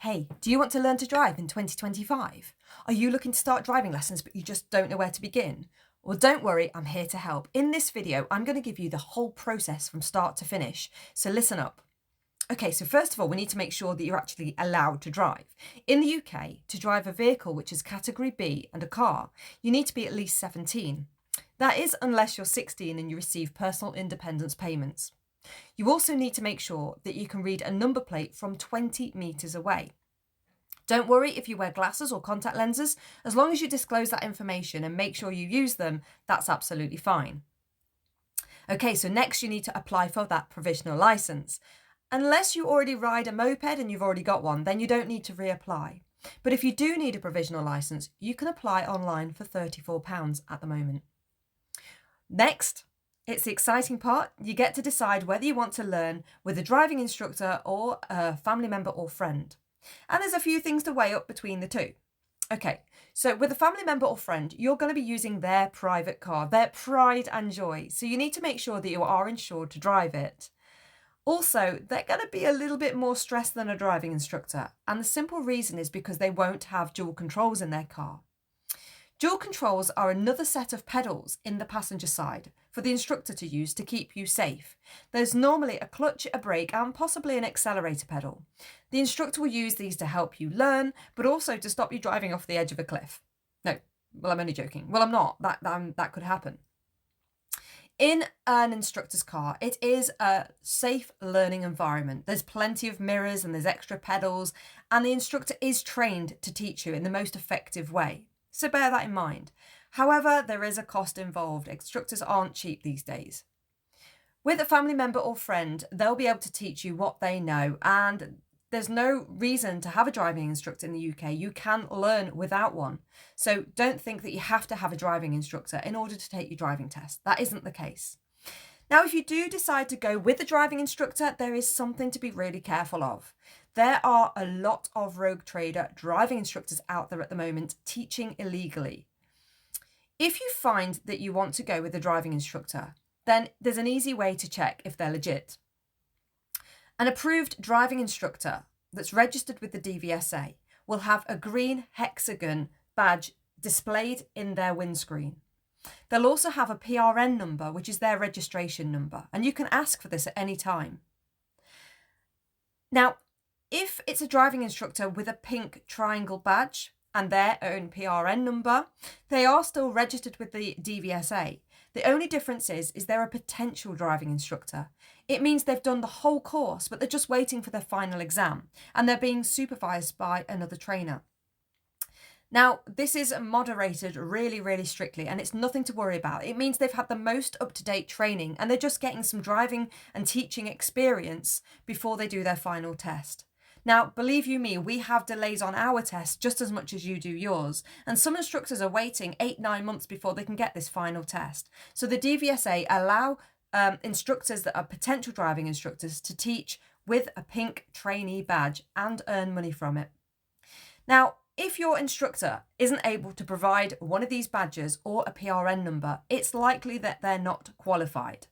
Hey, do you want to learn to drive in 2025? Are you looking to start driving lessons but you just don't know where to begin? Well, don't worry, I'm here to help. In this video, I'm going to give you the whole process from start to finish, so listen up. Okay, so first of all, we need to make sure that you're actually allowed to drive. In the UK, to drive a vehicle which is category B and a car, you need to be at least 17. That is unless you're 16 and you receive personal independence payments. You also need to make sure that you can read a number plate from 20 metres away. Don't worry if you wear glasses or contact lenses, as long as you disclose that information and make sure you use them, that's absolutely fine. Okay, so next you need to apply for that provisional licence. Unless you already ride a moped and you've already got one, then you don't need to reapply. But if you do need a provisional licence, you can apply online for £34 at the moment. Next, it's the exciting part. You get to decide whether you want to learn with a driving instructor or a family member or friend. And there's a few things to weigh up between the two. Okay, so with a family member or friend, you're going to be using their private car, their pride and joy. So you need to make sure that you are insured to drive it. Also, they're going to be a little bit more stressed than a driving instructor. And the simple reason is because they won't have dual controls in their car. Dual controls are another set of pedals in the passenger side for the instructor to use to keep you safe. There's normally a clutch, a brake, and possibly an accelerator pedal. The instructor will use these to help you learn, but also to stop you driving off the edge of a cliff. No, well, I'm only joking. Well, I'm not. That could happen. In an instructor's car, it is a safe learning environment. There's plenty of mirrors and there's extra pedals, and the instructor is trained to teach you in the most effective way. So bear that in mind. However, there is a cost involved. Instructors aren't cheap these days. With a family member or friend, they'll be able to teach you what they know, and there's no reason to have a driving instructor in the UK. You can learn without one. So don't think that you have to have a driving instructor in order to take your driving test. That isn't the case. Now, if you do decide to go with a driving instructor, there is something to be really careful of. There are a lot of rogue trader driving instructors out there at the moment teaching illegally. If you find that you want to go with a driving instructor, then there's an easy way to check if they're legit. An approved driving instructor that's registered with the DVSA will have a green hexagon badge displayed in their windscreen. They'll also have a PRN number, which is their registration number, and you can ask for this at any time. Now, if it's a driving instructor with a pink triangle badge and their own PRN number, they are still registered with the DVSA. The only difference is they're a potential driving instructor. It means they've done the whole course, but they're just waiting for their final exam, and they're being supervised by another trainer. Now, this is moderated really, really strictly, and it's nothing to worry about. It means they've had the most up-to-date training, and they're just getting some driving and teaching experience before they do their final test. Now, believe you me, we have delays on our tests just as much as you do yours, and some instructors are waiting 8-9 months before they can get this final test. So the DVSA allow instructors that are potential driving instructors to teach with a pink trainee badge and earn money from it. Now, if your instructor isn't able to provide one of these badges or a PRN number, it's likely that they're not qualified.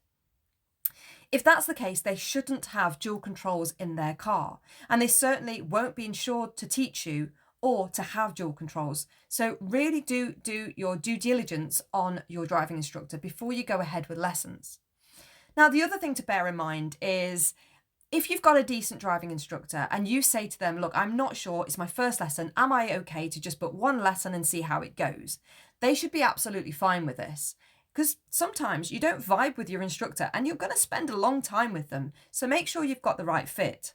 If that's the case, they shouldn't have dual controls in their car, and they certainly won't be insured to teach you or to have dual controls. So really do your due diligence on your driving instructor before you go ahead with lessons. Now, the other thing to bear in mind is if you've got a decent driving instructor and you say to them, look, I'm not sure, it's my first lesson, am I okay to just book one lesson and see how it goes? They should be absolutely fine with this, because sometimes you don't vibe with your instructor and you're going to spend a long time with them. So make sure you've got the right fit.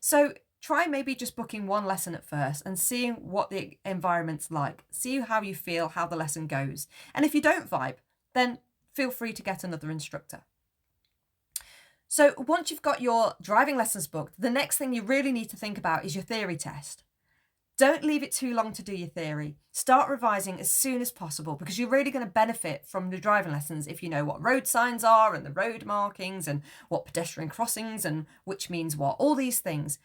So try maybe just booking one lesson at first and seeing what the environment's like. See how you feel, how the lesson goes. And if you don't vibe, then feel free to get another instructor. So once you've got your driving lessons booked, the next thing you really need to think about is your theory test. Don't leave it too long to do your theory. Start revising as soon as possible, because you're really going to benefit from the driving lessons if you know what road signs are and the road markings and what pedestrian crossings and which means what, all these things.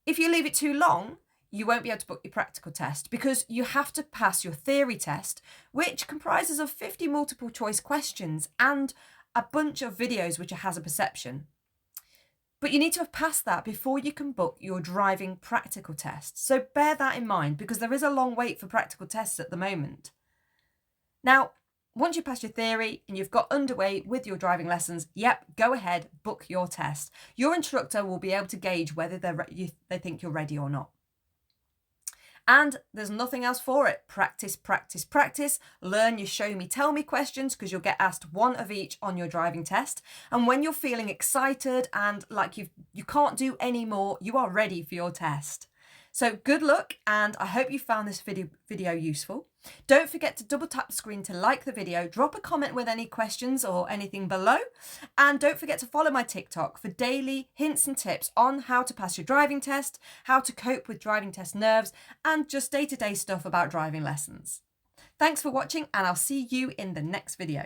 If you leave it too long, you won't be able to book your practical test, because you have to pass your theory test, which comprises of 50 multiple choice questions and a bunch of videos which are hazard perception. But you need to have passed that before you can book your driving practical test. So bear that in mind, because there is a long wait for practical tests at the moment. Now, once you pass your theory and you've got underway with your driving lessons, yep, go ahead, book your test. Your instructor will be able to gauge whether they think you're ready or not. And there's nothing else for it. Practice, practice, practice. Learn your show me, tell me questions, because you'll get asked one of each on your driving test. And when you're feeling excited and like you can't do any more, you are ready for your test. So good luck, and I hope you found this video useful. Don't forget to double tap the screen to like the video, drop a comment with any questions or anything below, and don't forget to follow my TikTok for daily hints and tips on how to pass your driving test, how to cope with driving test nerves, and just day-to-day stuff about driving lessons. Thanks for watching, and I'll see you in the next video.